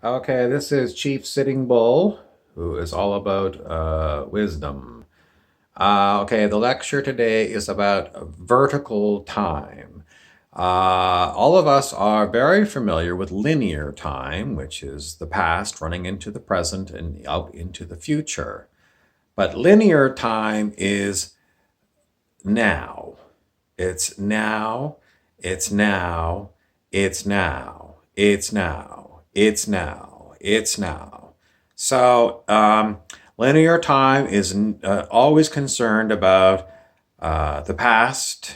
Okay, this is Chief Sitting Bull, who is all about wisdom. Okay, the lecture today is about vertical time. All of us are very familiar with linear time, which is the past running into the present and out into the future. But linear time is now. It's now, it's now, it's now, it's now, it's now, it's now. So linear time is always concerned about the past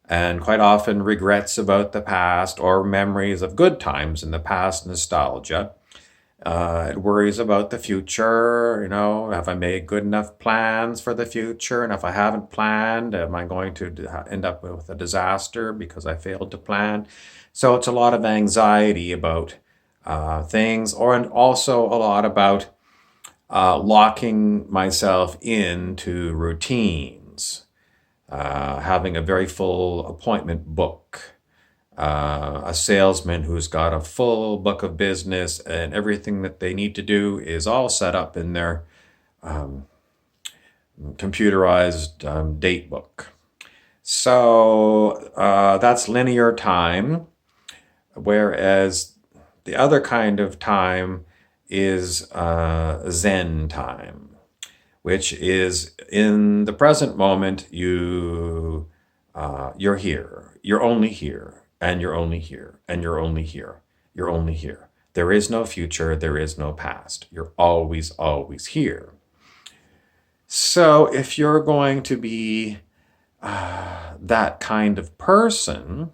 and quite often regrets about the past or memories of good times in the past, nostalgia. It worries about the future. Have I made good enough plans for the future? And if I haven't planned, am I going to end up with a disaster because I failed to plan? So it's a lot of anxiety about things, and also a lot about locking myself into routines, having a very full appointment book, a salesman who's got a full book of business and everything that they need to do is all set up in their computerized date book. So that's linear time, whereas the other kind of time is Zen time, which is in the present moment. You're here. You're only here, and you're only here, and you're only here. You're only here. There is no future. There is no past. You're always, always here. So if you're going to be that kind of person,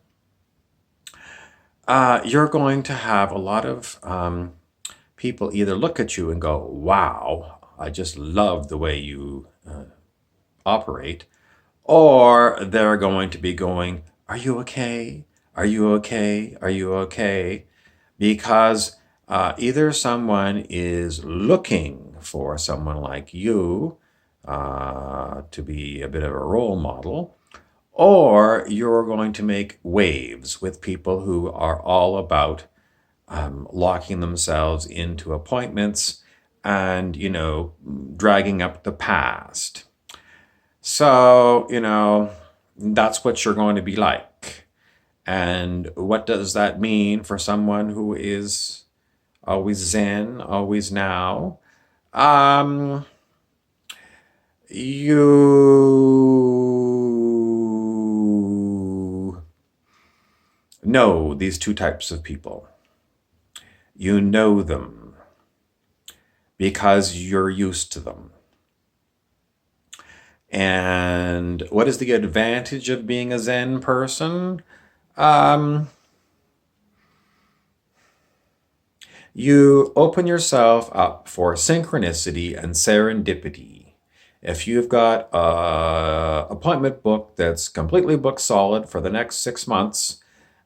you're going to have a lot of people either look at you and go, wow, I just love the way you operate, or they're going to be going, are you okay? Are you okay? Are you okay? Because either someone is looking for someone like you to be a bit of a role model, or you're going to make waves with people who are all about locking themselves into appointments and, dragging up the past. So that's what you're going to be like. And what does that mean for someone who is always Zen, always now? You know these two types of people. You know them because you're used to them. And what is the advantage of being a Zen person? You open yourself up for synchronicity and serendipity. If you've got an appointment book that's completely booked solid for the next 6 months,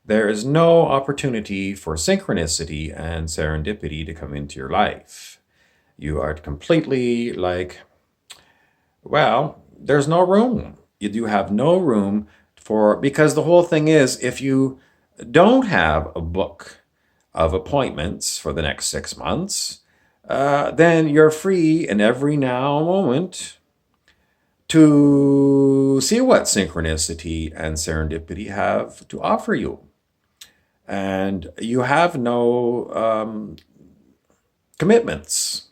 there is no opportunity for synchronicity and serendipity to come into your life. You are completely there's no room. You have no room because the whole thing is, if you don't have a book of appointments for the next 6 months, then you're free in every now moment to see what synchronicity and serendipity have to offer you. And you have no commitments.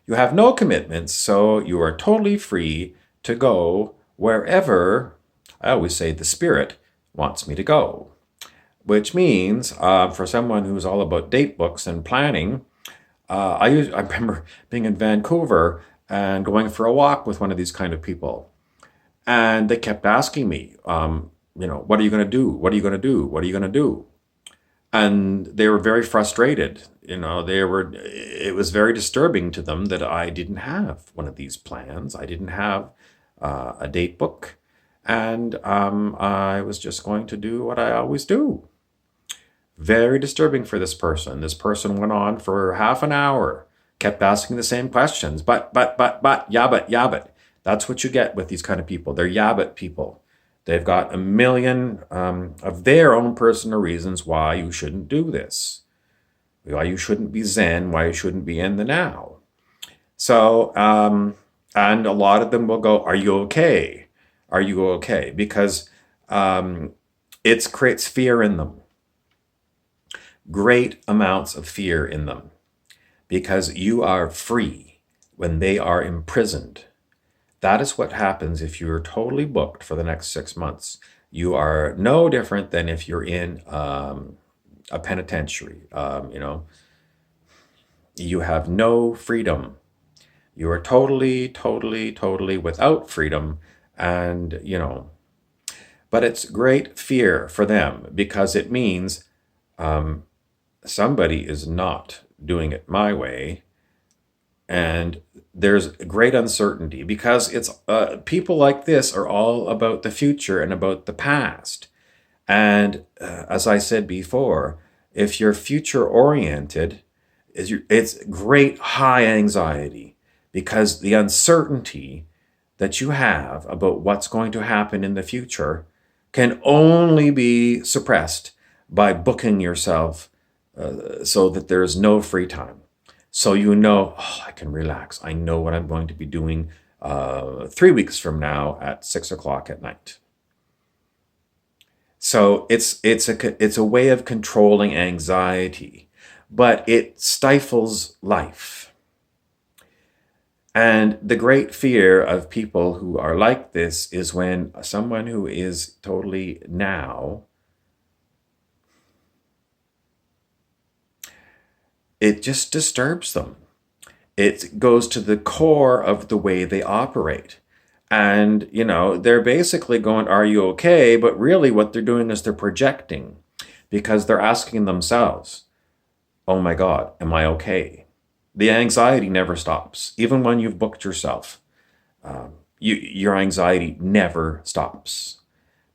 You have no commitments, so you are totally free to go wherever, I always say, the spirit wants me to go. Which means, for someone who's all about date books and planning, I remember being in Vancouver and going for a walk with one of these kind of people. And they kept asking me, what are you going to do? What are you going to do? What are you going to do? And they were very frustrated. It was very disturbing to them that I didn't have one of these plans. I didn't have a date book. And I was just going to do what I always do. Very disturbing for this person. This person went on for half an hour, kept asking the same questions. But, yeah, but. That's what you get with these kind of people. They're yeah, but people. They've got a million of their own personal reasons why you shouldn't do this. why you shouldn't be Zen, why you shouldn't be in the now. So, and a lot of them will go, "Are you okay? Are you okay?" Because it creates fear in them, great amounts of fear in them, because you are free when they are imprisoned. That is what happens if you're totally booked for the next 6 months. You are no different than if you're in a penitentiary. You have no freedom. You are totally, totally, totally without freedom. And, but it's great fear for them because it means somebody is not doing it my way. And there's great uncertainty because it's people like this are all about the future and about the past. And as I said before, if you're future oriented, it's great high anxiety because the uncertainty that you have about what's going to happen in the future can only be suppressed by booking yourself so that there's no free time. So oh, I can relax. I know what I'm going to be doing 3 weeks from now at 6 o'clock at night. So it's a way of controlling anxiety, but it stifles life. And the great fear of people who are like this is when someone who is totally now, it just disturbs them. It goes to the core of the way they operate. And, they're basically going, "Are you okay?" But really what they're doing is they're projecting because they're asking themselves, "Oh my God, am I okay?" The anxiety never stops. Even when you've booked yourself, your anxiety never stops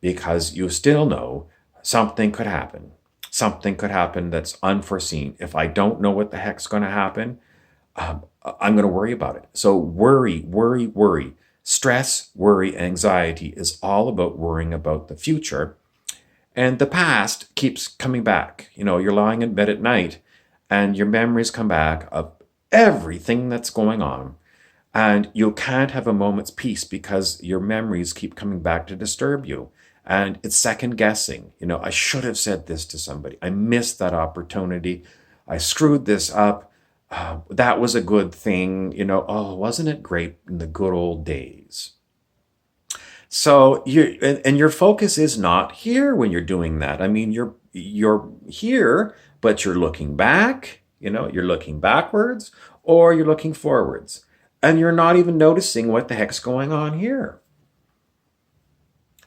because you still know something could happen. Something could happen that's unforeseen. If I don't know what the heck's going to happen, I'm going to worry about it. So worry, worry, worry. Stress, worry, anxiety is all about worrying about the future. And the past keeps coming back. You're lying in bed at night and your memories come back of everything that's going on. And you can't have a moment's peace because your memories keep coming back to disturb you. And it's second guessing. I should have said this to somebody. I missed that opportunity. I screwed this up. That was a good thing. Oh, wasn't it great in the good old days? So your focus is not here when you're doing that. I mean, you're here, but you're looking back, you're looking backwards or you're looking forwards. And you're not even noticing what the heck's going on here.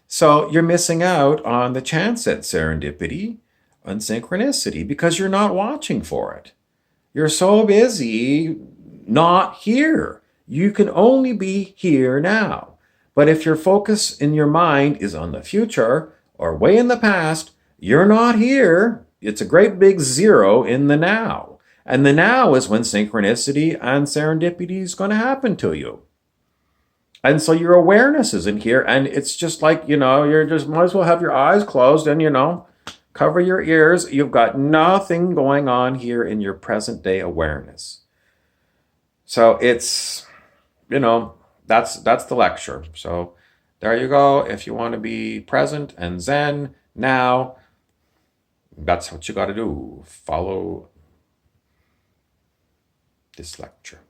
So you're missing out on the chance at serendipity and synchronicity because you're not watching for it. You're so busy not here. You can only be here now. But if your focus in your mind is on the future or way in the past, you're not here. It's a great big zero in the now. And the now is when synchronicity and serendipity is going to happen to you. And so your awareness isn't here. And it's just like, you're just might as well have your eyes closed and, cover your ears. You've got nothing going on here in your present day awareness. So it's, that's the lecture. So there you go. If you want to be present and Zen now, that's what you got to do. Follow this lecture.